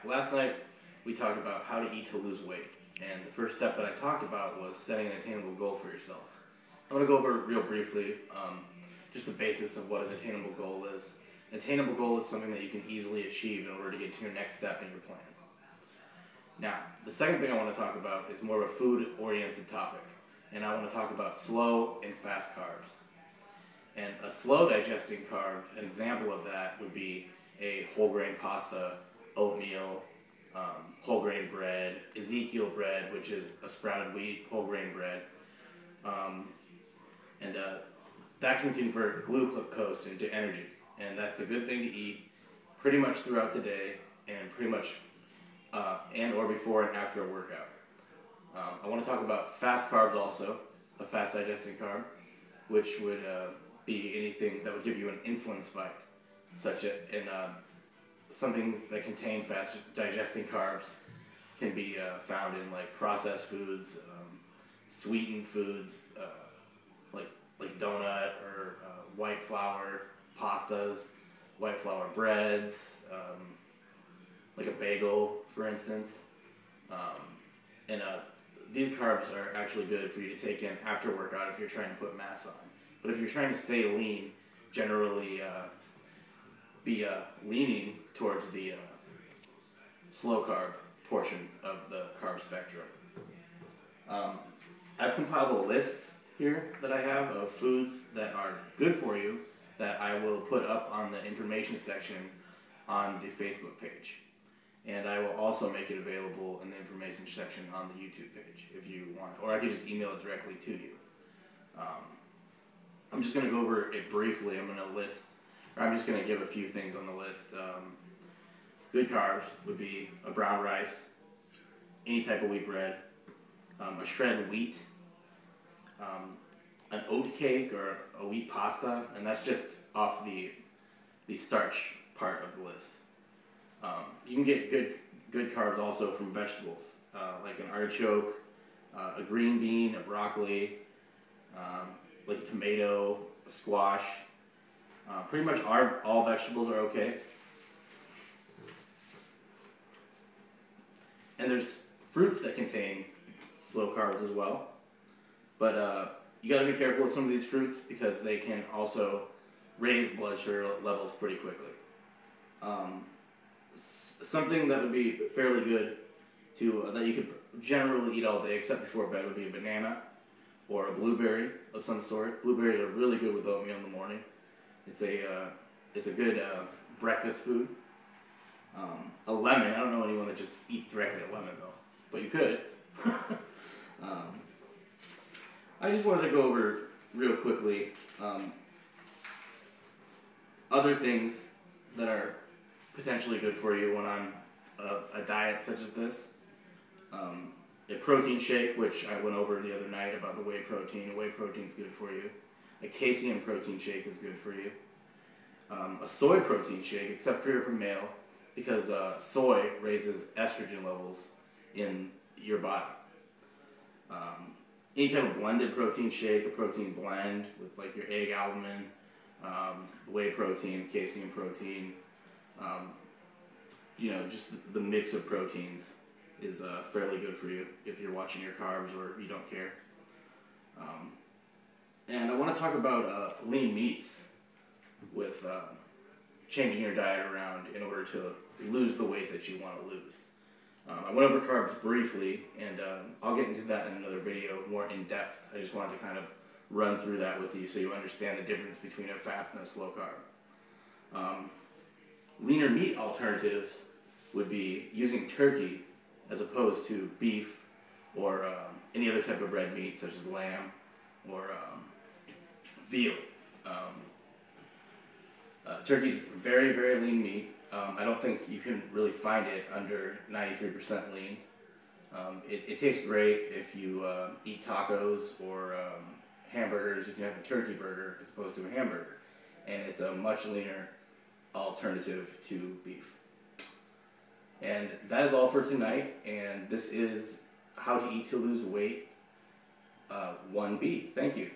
last night we talked about how to eat to lose weight, and the first step that I talked about was setting an attainable goal for yourself. I'm going to go over real briefly just the basis of what an attainable goal is. An attainable goal is something that you can easily achieve in order to get to your next step in your plan. Now, the second thing I want to talk about is more of a food-oriented topic, and I want to talk about slow and fast carbs. And a slow digesting carb, an example of that would be a whole grain pasta, oatmeal, whole grain bread, Ezekiel bread, which is a sprouted wheat whole grain bread. That can convert glucose into energy, and that's a good thing to eat pretty much throughout the day and pretty much and or before and after a workout. I want to talk about fast carbs also, a fast digesting carb, which would be anything that would give you an insulin spike, such as some things that contain fast digesting carbs can be found in like processed foods, sweetened foods, like donut or white flour pastas, white flour breads, like a bagel, for instance. These carbs are actually good for you to take in after workout if you're trying to put mass on. But if you're trying to stay lean, generally be leaning towards the slow carb portion of the carb spectrum. I've compiled a list here that I have of foods that are good for you that I will put up on the information section on the Facebook page. And I will also make it available in the information section on the YouTube page if you want, or I could just email it directly to you. I'm just going to go over it briefly. I'm just going to give a few things on the list. Good carbs would be a brown rice, any type of wheat bread, a shredded wheat, an oat cake or a wheat pasta, and that's just off the starch part of the list. You can get good carbs also from vegetables, like an artichoke, a green bean, a broccoli, like a tomato, a squash. Pretty much all vegetables are okay. And there's fruits that contain slow carbs as well. But you got to be careful with some of these fruits because they can also raise blood sugar levels pretty quickly. Something that would be fairly good to that you could generally eat all day except before bed would be a banana or a blueberry of some sort. Blueberries are really good with oatmeal in the morning. It's a good breakfast food. A lemon. I don't know anyone that just eats directly a lemon though, but you could. I just wanted to go over real quickly other things that are potentially good for you when on a diet such as this. A protein shake, which I went over the other night about the whey protein. Whey protein is good for you. A casein protein shake is good for you. A soy protein shake, except for you're male, because soy raises estrogen levels in your body. Any type of blended protein shake, a protein blend with like your egg albumin, whey protein, casein protein, just the mix of proteins is fairly good for you if you're watching your carbs or you don't care. And I want to talk about lean meats with changing your diet around in order to lose the weight that you want to lose. I went over carbs briefly, and I'll get into that in another video more in depth. I just wanted to kind of run through that with you so you understand the difference between a fast and a slow carb. Leaner meat alternatives would be using turkey as opposed to beef or any other type of red meat such as lamb or veal. Turkey is very, very lean meat. I don't think you can really find it under 93% lean. It tastes great if you eat tacos or hamburgers. You can have a turkey burger as opposed to a hamburger. And it's a much leaner alternative to beef. And that is all for tonight. And this is How to Eat to Lose Weight 1B. Thank you.